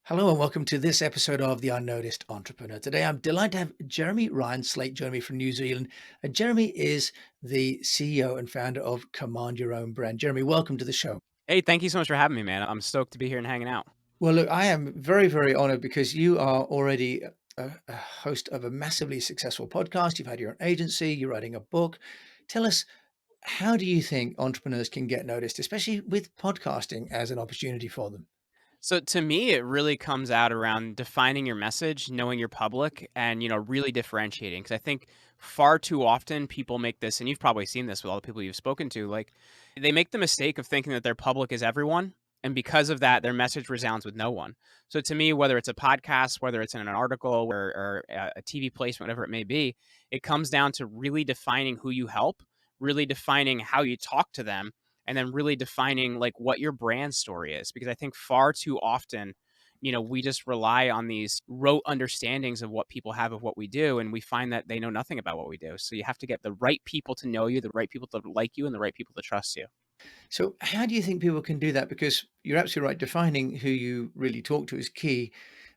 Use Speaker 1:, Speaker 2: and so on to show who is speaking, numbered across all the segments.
Speaker 1: Hello and welcome to this episode of The Unnoticed Entrepreneur. Today I'm delighted to have Jeremy Ryan Slate join me from New Zealand. And Jeremy is the CEO and founder of Command Your Own Brand. Jeremy, welcome to the show.
Speaker 2: Hey, thank you so much for having me, man. I'm stoked to be here and hanging out.
Speaker 1: Well, look, I am very, very honored because you are already a host of a massively successful podcast. You've had your own agency, you're writing a book. Tell us, how do you think entrepreneurs can get noticed, especially with podcasting as an opportunity for them?
Speaker 2: So to me, it really comes out around defining your message, knowing your public, and really differentiating. Because I think far too often people make this, and you've probably seen this with all the people you've spoken to, like they make the mistake of thinking that their public is everyone. And because of that, their message resounds with no one. So to me, whether it's a podcast, whether it's in an article or a TV placement, whatever it may be, it comes down to really defining who you help, really defining how you talk to them, and then really defining like what your brand story is, because I think far too often we just rely on these rote understandings of what people have of what we do, and we find that they know nothing about what we do. So you have to get the right people to know you, the right people to like you, and the right people to trust you.
Speaker 1: So, how do you think people can do that? Because you're absolutely right, defining who you really talk to is key.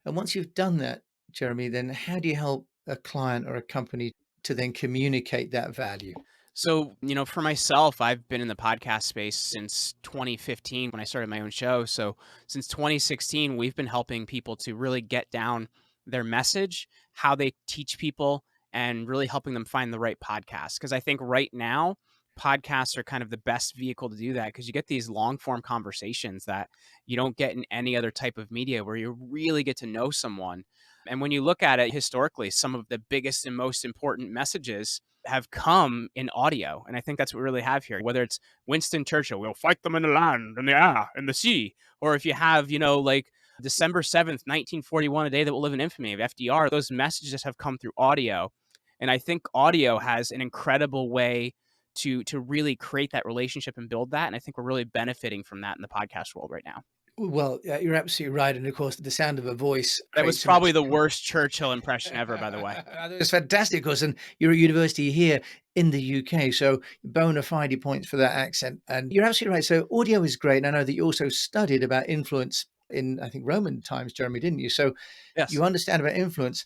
Speaker 1: And once you've done that, Jeremy, then how do you help a client or a company to then communicate that value?
Speaker 2: So, for myself, I've been in the podcast space since 2015 when I started my own show. So, since 2016, we've been helping people to really get down their message, how they teach people, and really helping them find the right podcast. Because I think right now, podcasts are kind of the best vehicle to do that, because you get these long form conversations that you don't get in any other type of media, where you really get to know someone. And when you look at it historically, some of the biggest and most important messages have come in audio. And I think that's what we really have here. Whether it's Winston Churchill, we'll fight them in the land, in the air, in the sea. Or if you have, like December 7th, 1941, a day that will live in infamy of FDR, those messages have come through audio. And I think audio has an incredible way to really create that relationship and build that. And I think we're really benefiting from that in the podcast world right now.
Speaker 1: Well, you're absolutely right. And of course, the sound of a voice
Speaker 2: That was
Speaker 1: creates so
Speaker 2: probably
Speaker 1: much.
Speaker 2: the worst Churchill impression ever, by the way.
Speaker 1: It's fantastic, of course. And you're at university here in the UK. So, bona fide points for that accent. And you're absolutely right. So, audio is great. And I know that you also studied about influence in, I think, Roman times, Jeremy, didn't you? So, you
Speaker 2: Yes.
Speaker 1: understand about influence.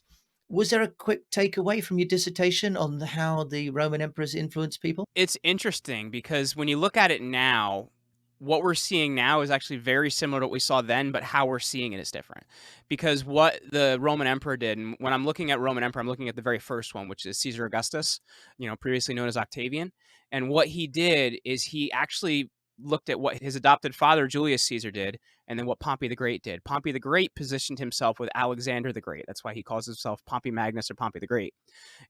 Speaker 1: Was there a quick takeaway from your dissertation on how the Roman emperors influenced people?
Speaker 2: It's interesting because when you look at it now, what we're seeing now is actually very similar to what we saw then, but how we're seeing it is different. Because what the Roman emperor did, and when I'm looking at Roman emperor, I'm looking at the very first one, which is Caesar Augustus, previously known as Octavian. And what he did is he actually looked at what his adopted father, Julius Caesar, did, and then what Pompey the Great did. Pompey the Great positioned himself with Alexander the Great. That's why he calls himself Pompey Magnus or Pompey the Great.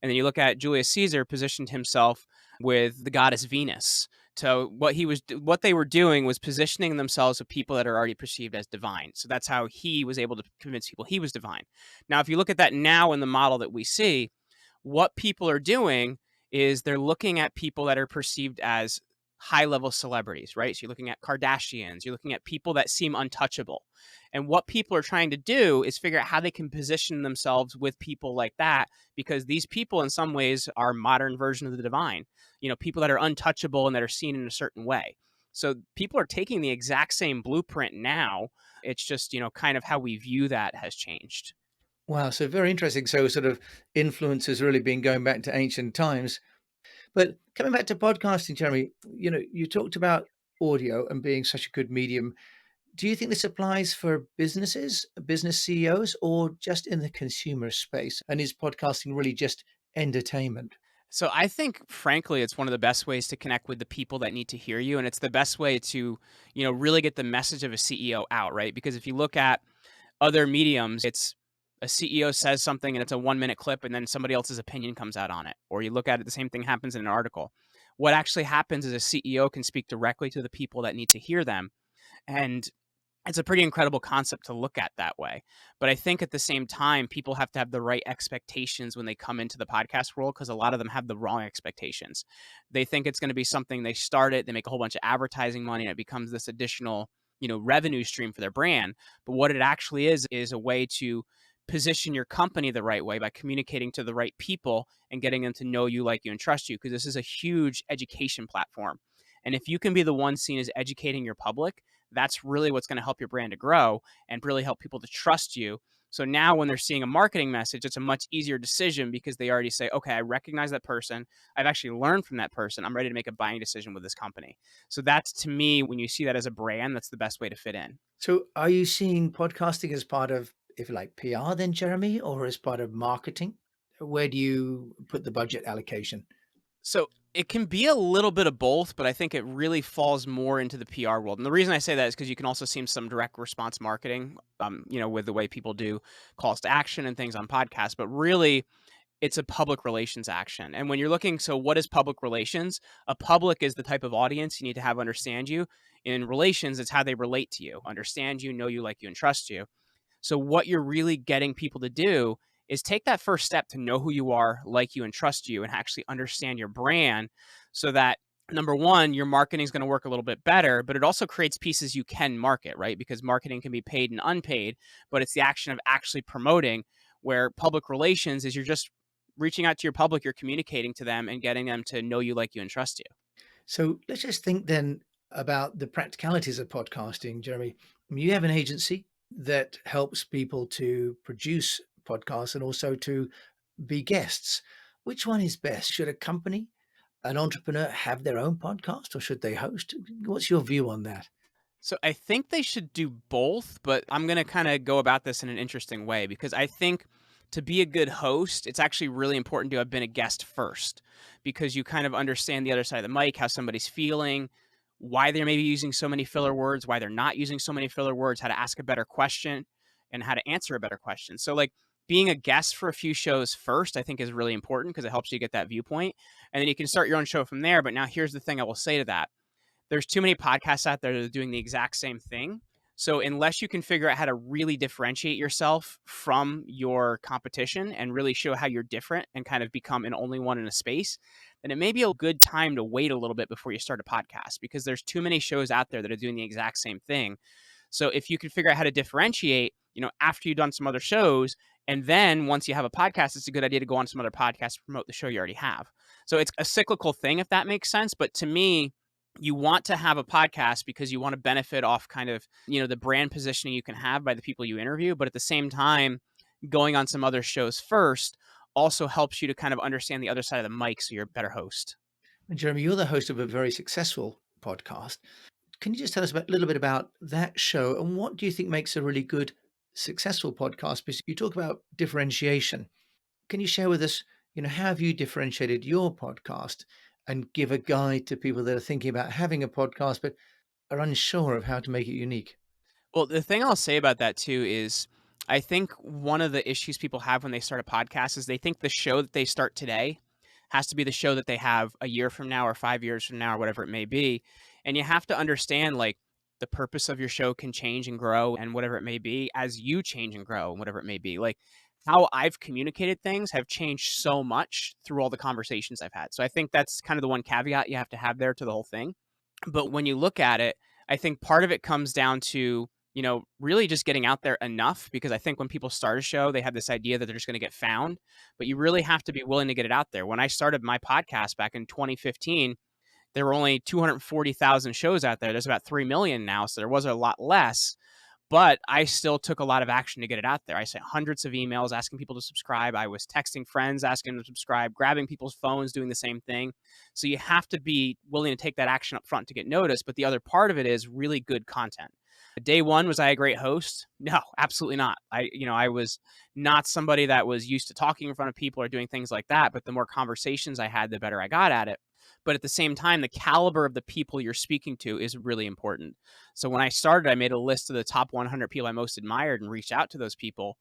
Speaker 2: And then you look at Julius Caesar positioned himself with the goddess Venus. So what they were doing was positioning themselves with people that are already perceived as divine. So that's how he was able to convince people he was divine. Now, if you look at that now in the model that we see, what people are doing is they're looking at people that are perceived as high level celebrities, right? So you're looking at Kardashians, you're looking at people that seem untouchable. And what people are trying to do is figure out how they can position themselves with people like that, because these people in some ways are modern version of the divine, people that are untouchable and that are seen in a certain way. So people are taking the exact same blueprint now. It's just, kind of how we view that has changed.
Speaker 1: Wow, so very interesting. So, sort of influence has really been going back to ancient times. But coming back to podcasting, Jeremy, you talked about audio and being such a good medium. Do you think this applies for businesses, business CEOs, or just in the consumer space? And is podcasting really just entertainment?
Speaker 2: So I think, frankly, it's one of the best ways to connect with the people that need to hear you, and it's the best way to, really get the message of a CEO out, right? Because if you look at other mediums, it's a CEO says something and it's a 1 minute clip, and then somebody else's opinion comes out on it. Or you look at it, the same thing happens in an article. What actually happens is a CEO can speak directly to the people that need to hear them, and it's a pretty incredible concept to look at that way. But I think at the same time, people have to have the right expectations when they come into the podcast world, because a lot of them have the wrong expectations. They think it's going to be something, they start it, they make a whole bunch of advertising money, and it becomes this additional, revenue stream for their brand. But what it actually is a way to position your company the right way by communicating to the right people and getting them to know you, like you, and trust you, because this is a huge education platform. And if you can be the one seen as educating your public, that's really what's going to help your brand to grow and really help people to trust you. So now when they're seeing a marketing message, it's a much easier decision because they already say, okay, I recognize that person. I've actually learned from that person. I'm ready to make a buying decision with this company. So that's, to me, when you see that as a brand, that's the best way to fit in.
Speaker 1: So are you seeing podcasting as part of, if you like, PR then, Jeremy, or as part of marketing? Where do you put the budget allocation?
Speaker 2: So it can be a little bit of both, but I think it really falls more into the PR world. And the reason I say that is because you can also see some direct response marketing, with the way people do calls to action and things on podcasts. But really, it's a public relations action. And when you're looking, so what is public relations? A public is the type of audience you need to have understand you. In relations, it's how they relate to you, understand you, know you, like you, and trust you. So what you're really getting people to do is take that first step to know who you are, like you, and trust you, and actually understand your brand so that number one, your marketing is going to work a little bit better, but it also creates pieces you can market, right? Because marketing can be paid and unpaid, but it's the action of actually promoting, where public relations is you're just reaching out to your public, you're communicating to them and getting them to know you, like you, and trust you.
Speaker 1: So let's just think then about the practicalities of podcasting, Jeremy. I mean, you have an agency that helps people to produce podcasts and also to be guests. Which one is best? Should a company, an entrepreneur have their own podcast or should they host? What's your view on that?
Speaker 2: So I think they should do both, but I'm going to kind of go about this in an interesting way because I think to be a good host, it's actually really important to have been a guest first because you kind of understand the other side of the mic, how somebody's feeling, why they're maybe using so many filler words, why they're not using so many filler words, how to ask a better question and how to answer a better question. So like being a guest for a few shows first, I think is really important because it helps you get that viewpoint. And then you can start your own show from there. But now here's the thing I will say to that: there's too many podcasts out there that are doing the exact same thing. So unless you can figure out how to really differentiate yourself from your competition and really show how you're different and kind of become an only one in a space, then it may be a good time to wait a little bit before you start a podcast because there's too many shows out there that are doing the exact same thing. So if you can figure out how to differentiate, after you've done some other shows, and then once you have a podcast, it's a good idea to go on some other podcasts to promote the show you already have. So it's a cyclical thing, if that makes sense. But to me, you want to have a podcast because you want to benefit off kind of, the brand positioning you can have by the people you interview. But at the same time, going on some other shows first also helps you to kind of understand the other side of the mic so you're a better host.
Speaker 1: And Jeremy, you're the host of a very successful podcast. Can you just tell us a little bit about that show and what do you think makes a really good, successful podcast? Because you talk about differentiation. Can you share with us, how have you differentiated your podcast and give a guide to people that are thinking about having a podcast but are unsure of how to make it unique?
Speaker 2: Well, the thing I'll say about that too is I think one of the issues people have when they start a podcast is they think the show that they start today has to be the show that they have a year from now or 5 years from now or whatever it may be. And you have to understand like the purpose of your show can change and grow and whatever it may be as you change and grow and whatever it may be. Like how I've communicated things have changed so much through all the conversations I've had. So I think that's kind of the one caveat you have to have there to the whole thing. But when you look at it, I think part of it comes down to, really just getting out there enough because I think when people start a show, they have this idea that they're just going to get found, but you really have to be willing to get it out there. When I started my podcast back in 2015, there were only 240,000 shows out there. There's about 3 million now, so there was a lot less, but I still took a lot of action to get it out there. I sent hundreds of emails asking people to subscribe. I was texting friends asking them to subscribe, grabbing people's phones, doing the same thing. So you have to be willing to take that action up front to get noticed. But the other part of it is really good content. Day one, was I a great host? No, absolutely not. I was not somebody that was used to talking in front of people or doing things like that. But the more conversations I had, the better I got at it. But at the same time, the caliber of the people you're speaking to is really important. So when I started, I made a list of the top 100 people I most admired and reached out to those people.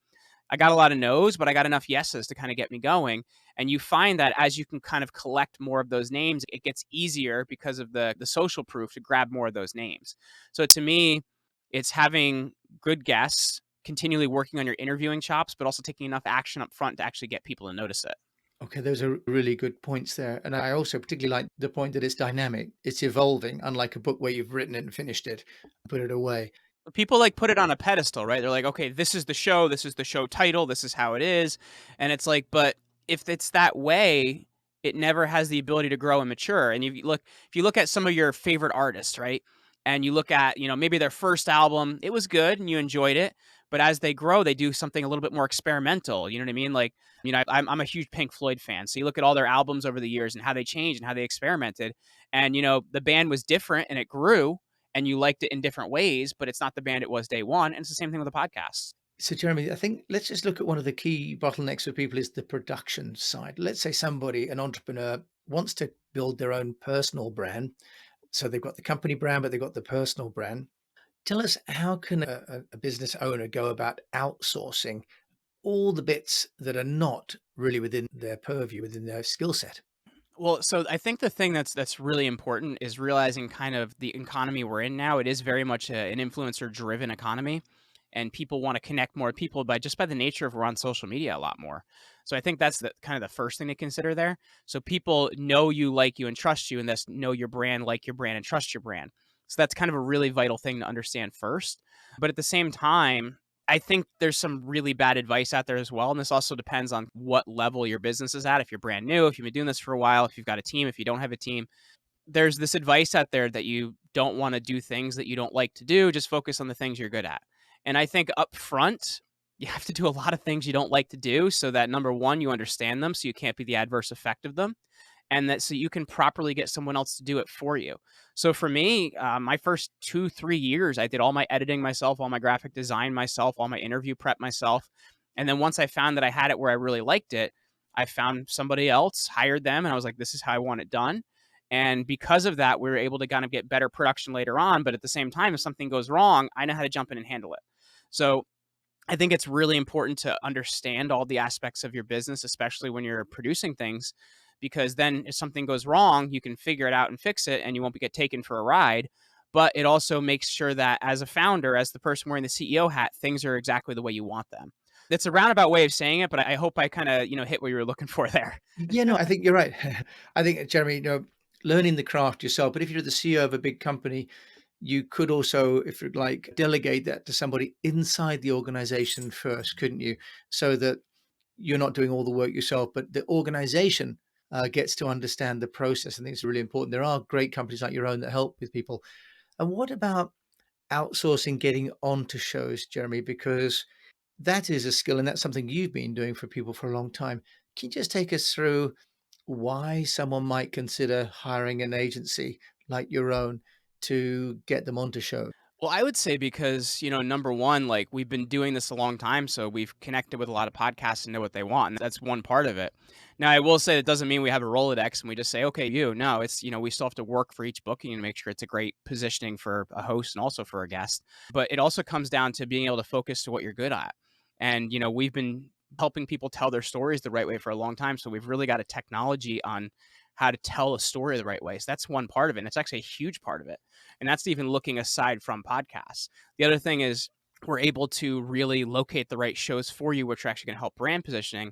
Speaker 2: I got a lot of no's, but I got enough yeses to kind of get me going. And you find that as you can kind of collect more of those names, it gets easier because of the social proof to grab more of those names. So to me, it's having good guests, continually working on your interviewing chops, but also taking enough action up front to actually get people to notice it.
Speaker 1: Okay, those are really good points there. And I also particularly like the point that it's dynamic, it's evolving, unlike a book where you've written it and finished it, put it away.
Speaker 2: People like put it on a pedestal, right? They're like, okay, this is the show title, this is how it is. And it's like, but if it's that way, it never has the ability to grow and mature. And if you look at some of your favorite artists, right? and you look at, maybe their first album, it was good and you enjoyed it, but as they grow, they do something a little bit more experimental. You know what I mean? Like, I'm a huge Pink Floyd fan. So you look at all their albums over the years and how they changed and how they experimented. And, the band was different and it grew and you liked it in different ways, but it's not the band it was day one. And it's the same thing with a podcast.
Speaker 1: So, Jeremy, I think let's just look at one of the key bottlenecks for people is the production side. Let's say somebody, an entrepreneur, wants to build their own personal brand. So they've got the company brand, but they've got the personal brand. Tell us, how can a business owner go about outsourcing all the bits that are not really within their purview, within their skill set?
Speaker 2: Well, so I think the thing that's really important is realizing kind of the economy we're in now. It is very much an influencer driven economy, and people want to connect more people by the nature of we're on social media a lot more. So I think that's the kind of the first thing to consider there. So people know you, like you, and trust you, and thus know your brand, like your brand, and trust your brand. So that's kind of a really vital thing to understand first. But at the same time, I think there's some really bad advice out there as well. And this also depends on what level your business is at. If you're brand new, if you've been doing this for a while, if you've got a team, if you don't have a team, there's this advice out there that you don't want to do things that you don't like to do. Just focus on the things you're good at. And I think up front, you have to do a lot of things you don't like to do so that number one, you understand them so you can't be the adverse effect of them, and that so you can properly get someone else to do it for you. So for me, my first 2, 3 years, I did all my editing myself, all my graphic design myself, all my interview prep myself. And then once I found that I had it where I really liked it, I found somebody else, hired them, and I was like, this is how I want it done. And because of that, we were able to kind of get better production later on. But at the same time, if something goes wrong, I know how to jump in and handle it. So I think it's really important to understand all the aspects of your business, especially when you're producing things, because then if something goes wrong, you can figure it out and fix it and you won't get taken for a ride. But it also makes sure that as a founder, as the person wearing the CEO hat, things are exactly the way you want them. It's a roundabout way of saying it, but I hope I kind of, hit what you were looking for there.
Speaker 1: Yeah, no, I think you're right. I think, Jeremy, learning the craft yourself, but if you're the CEO of a big company, you could also, if you'd like, delegate that to somebody inside the organization first, couldn't you? So that you're not doing all the work yourself, but the organization gets to understand the process. I think it's really important. There are great companies like your own that help with people. And what about outsourcing getting onto shows, Jeremy? Because that is a skill and that's something you've been doing for people for a long time. Can you just take us through why someone might consider hiring an agency like your own to get them onto shows?
Speaker 2: Well, I would say because, number one, like we've been doing this a long time. So we've connected with a lot of podcasts and know what they want. And that's one part of it. Now, I will say it doesn't mean we have a Rolodex and we just say, okay, you. No, it's, we still have to work for each booking and make sure it's a great positioning for a host and also for a guest. But it also comes down to being able to focus to what you're good at. And, we've been helping people tell their stories the right way for a long time. So we've really got a technology on how to tell a story the right way. So that's one part of it. And it's actually a huge part of it. And that's even looking aside from podcasts. The other thing is we're able to really locate the right shows for you, which are actually going to help brand positioning.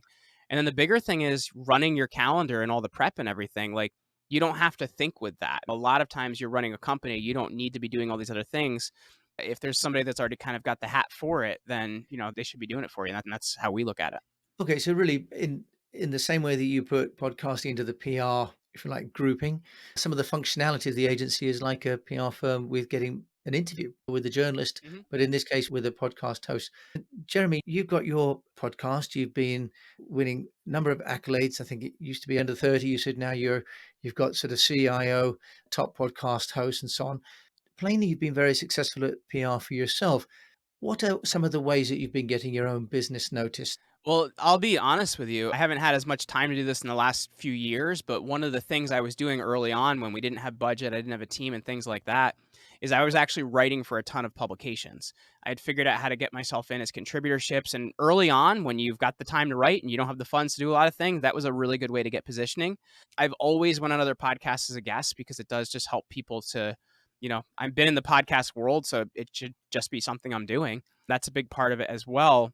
Speaker 2: And then the bigger thing is running your calendar and all the prep and everything. Like you don't have to think with that. A lot of times you're running a company, you don't need to be doing all these other things. If there's somebody that's already kind of got the hat for it, then they should be doing it for you. And that's how we look at it.
Speaker 1: Okay, so really, in the same way that you put podcasting into the PR, if you like, grouping, some of the functionality of the agency is like a PR firm with getting an interview with a journalist,
Speaker 2: Mhm.
Speaker 1: but in this case, with a podcast host. Jeremy, you've got your podcast. You've been winning a number of accolades. I think it used to be under 30. You said now you've got sort of CIO, top podcast host, and so on. Plainly, you've been very successful at PR for yourself. What are some of the ways that you've been getting your own business noticed?
Speaker 2: Well, I'll be honest with you. I haven't had as much time to do this in the last few years, but one of the things I was doing early on when we didn't have budget, I didn't have a team and things like that, is I was actually writing for a ton of publications. I had figured out how to get myself in as contributorships. And early on, when you've got the time to write and you don't have the funds to do a lot of things, that was a really good way to get positioning. I've always went on other podcasts as a guest because it does just help people to, I've been in the podcast world, so it should just be something I'm doing. That's a big part of it as well.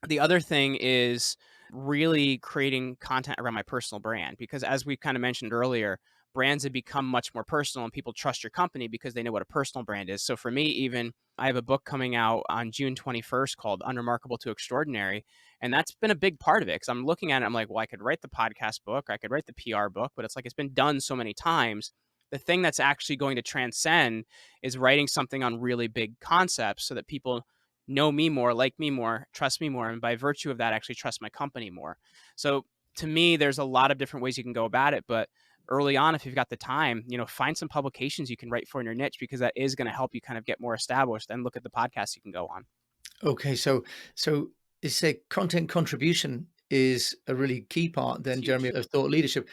Speaker 2: The other thing is really creating content around my personal brand because as we kind of mentioned earlier, brands have become much more personal and people trust your company because they know what a personal brand is. So for me, even I have a book coming out on June 21st called Unremarkable to Extraordinary. And that's been a big part of it because I'm looking at it, I'm like, well, I could write the podcast book, I could write the PR book, but it's like it's been done so many times. The thing that's actually going to transcend is writing something on really big concepts so that people know me more, like me more, trust me more, and by virtue of that, actually trust my company more. So to me, there's a lot of different ways you can go about it, but early on, if you've got the time, find some publications you can write for in your niche, because that is going to help you kind of get more established, and look at the podcasts you can go on.
Speaker 1: Okay, so you say content contribution is a really key part
Speaker 2: It's
Speaker 1: then, Jeremy,
Speaker 2: huge.
Speaker 1: of thought leadership.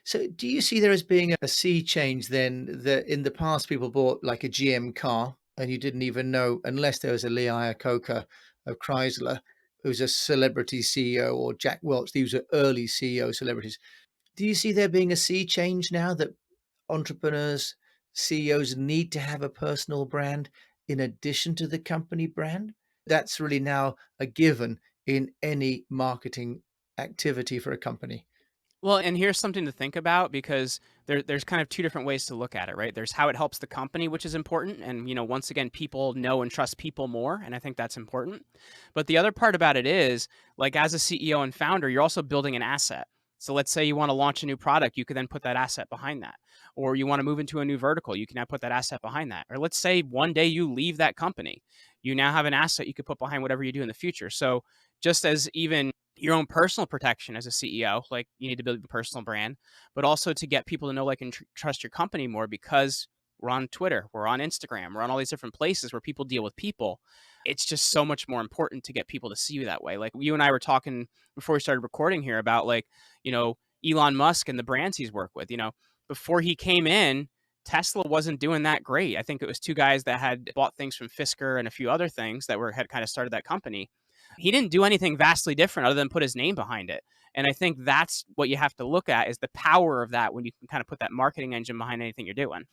Speaker 1: So do you see there as being a sea change then, that in the past people bought like a GM car and you didn't even know unless there was a Lee Iacocca of Chrysler who's a celebrity CEO, or Jack Welch, these are early CEO celebrities. Do you see there being a sea change now that entrepreneurs, CEOs need to have a personal brand in addition to the company brand? That's really now a given in any marketing activity for a company.
Speaker 2: Well, and here's something to think about, because there's kind of two different ways to look at it, right? There's how it helps the company, which is important. And, once again, people know and trust people more. And I think that's important. But the other part about it is, like, as a CEO and founder, you're also building an asset. So let's say you want to launch a new product, you could then put that asset behind that. Or you want to move into a new vertical, you can now put that asset behind that. Or let's say one day you leave that company, you now have an asset you could put behind whatever you do in the future. So just as even your own personal protection as a CEO, like, you need to build a personal brand, but also to get people to know, like, and trust your company more, because we're on Twitter, we're on Instagram, we're on all these different places where people deal with people. It's just so much more important to get people to see you that way. Like, you and I were talking before we started recording here about, like, you know, Elon Musk and the brands he's worked with. Before he came in, Tesla wasn't doing that great. I think it was two guys that had bought things from Fisker and a few other things that had kind of started that company. He didn't do anything vastly different other than put his name behind it. And I think that's what you have to look at, is the power of that when you can kind of put that marketing engine behind anything you're doing.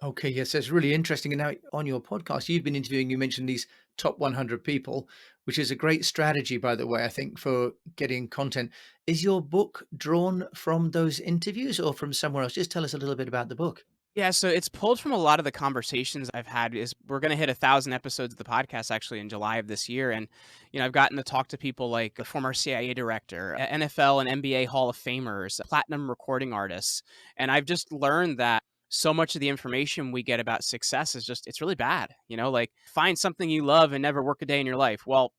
Speaker 1: Okay, yes, that's really interesting. And now on your podcast, you've been interviewing, you mentioned these top 100 people, which is a great strategy, by the way, I think, for getting content. Is your book drawn from those interviews or from somewhere else? Just tell us a little bit about the book.
Speaker 2: Yeah, so it's pulled from a lot of the conversations I've had. Is we're going to hit 1,000 episodes of the podcast actually in July of this year, and I've gotten to talk to people like the former CIA director, NFL and NBA Hall of Famers, platinum recording artists, and I've just learned that so much of the information we get about success is just, it's really bad. Like, find something you love and never work a day in your life. Well,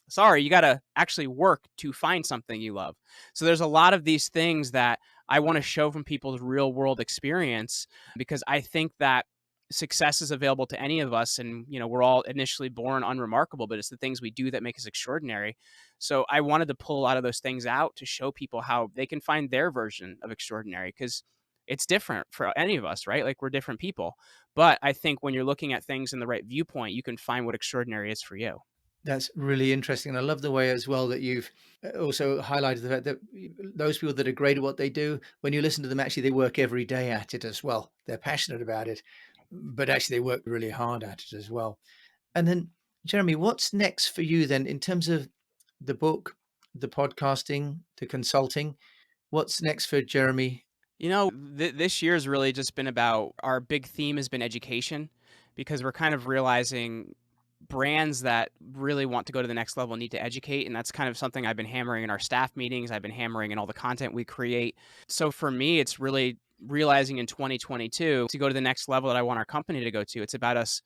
Speaker 2: sorry, you got to actually work to find something you love. So there's a lot of these things that I want to show from people's real world experience, because I think that success is available to any of us, and we're all initially born unremarkable, but it's the things we do that make us extraordinary. So I wanted to pull a lot of those things out to show people how they can find their version of extraordinary, because it's different for any of us, right? Like, we're different people. But I think when you're looking at things in the right viewpoint, you can find what extraordinary is for you.
Speaker 1: That's really interesting. And I love the way as well that you've also highlighted the fact that those people that are great at what they do, when you listen to them, actually, they work every day at it as well. They're passionate about it, but actually, they work really hard at it as well. And then, Jeremy, what's next for you then in terms of the book, the podcasting, the consulting? What's next for Jeremy?
Speaker 2: This year has really just been about, our big theme has been education, because we're kind of realizing brands that really want to go to the next level need to educate. And that's kind of something I've been hammering in our staff meetings. I've been hammering in all the content we create. So for me, it's really realizing in 2022 to go to the next level that I want our company to go to. It's about us,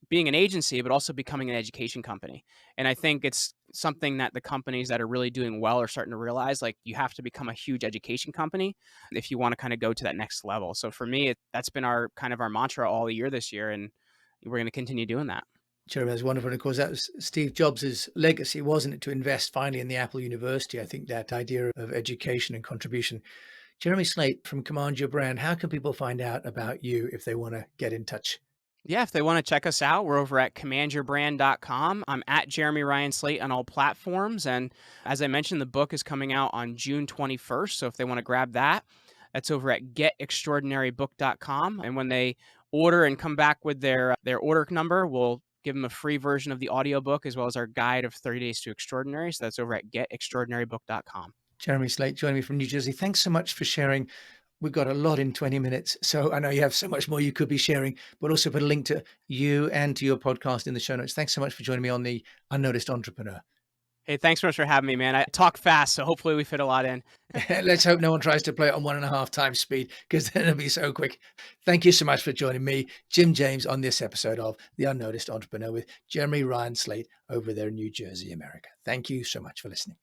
Speaker 2: being an agency, but also becoming an education company. And I think it's something that the companies that are really doing well are starting to realize, like, you have to become a huge education company if you want to kind of go to that next level. So for me, that's been our kind of our mantra all year this year. And we're going to continue doing that.
Speaker 1: Jeremy, that's wonderful. And of course, that was Steve Jobs' legacy, wasn't it, to invest finally in the Apple University? I think that idea of education and contribution. Jeremy Slate from Command Your Brand, how can people find out about you if they want to get in touch?
Speaker 2: Yeah, if they want to check us out, we're over at commandyourbrand.com. I'm at Jeremy Ryan Slate on all platforms. And as I mentioned, the book is coming out on June 21st. So if they want to grab that, that's over at getextraordinarybook.com. And when they order and come back with their order number, we'll give them a free version of the audiobook as well as our guide of 30 Days to Extraordinary. So that's over at getextraordinarybook.com.
Speaker 1: Jeremy Slate joining me from New Jersey. Thanks so much for sharing. We've got a lot in 20 minutes. So I know you have so much more you could be sharing, but also put a link to you and to your podcast in the show notes. Thanks so much for joining me on the Unnoticed Entrepreneur.
Speaker 2: Hey, thanks so much for having me, man. I talk fast, so hopefully we fit a lot in.
Speaker 1: Let's hope no one tries to play it on 1.5 times speed, because then it'll be so quick. Thank you so much for joining me, Jim James, on this episode of The Unnoticed Entrepreneur with Jeremy Ryan Slate over there in New Jersey, America. Thank you so much for listening.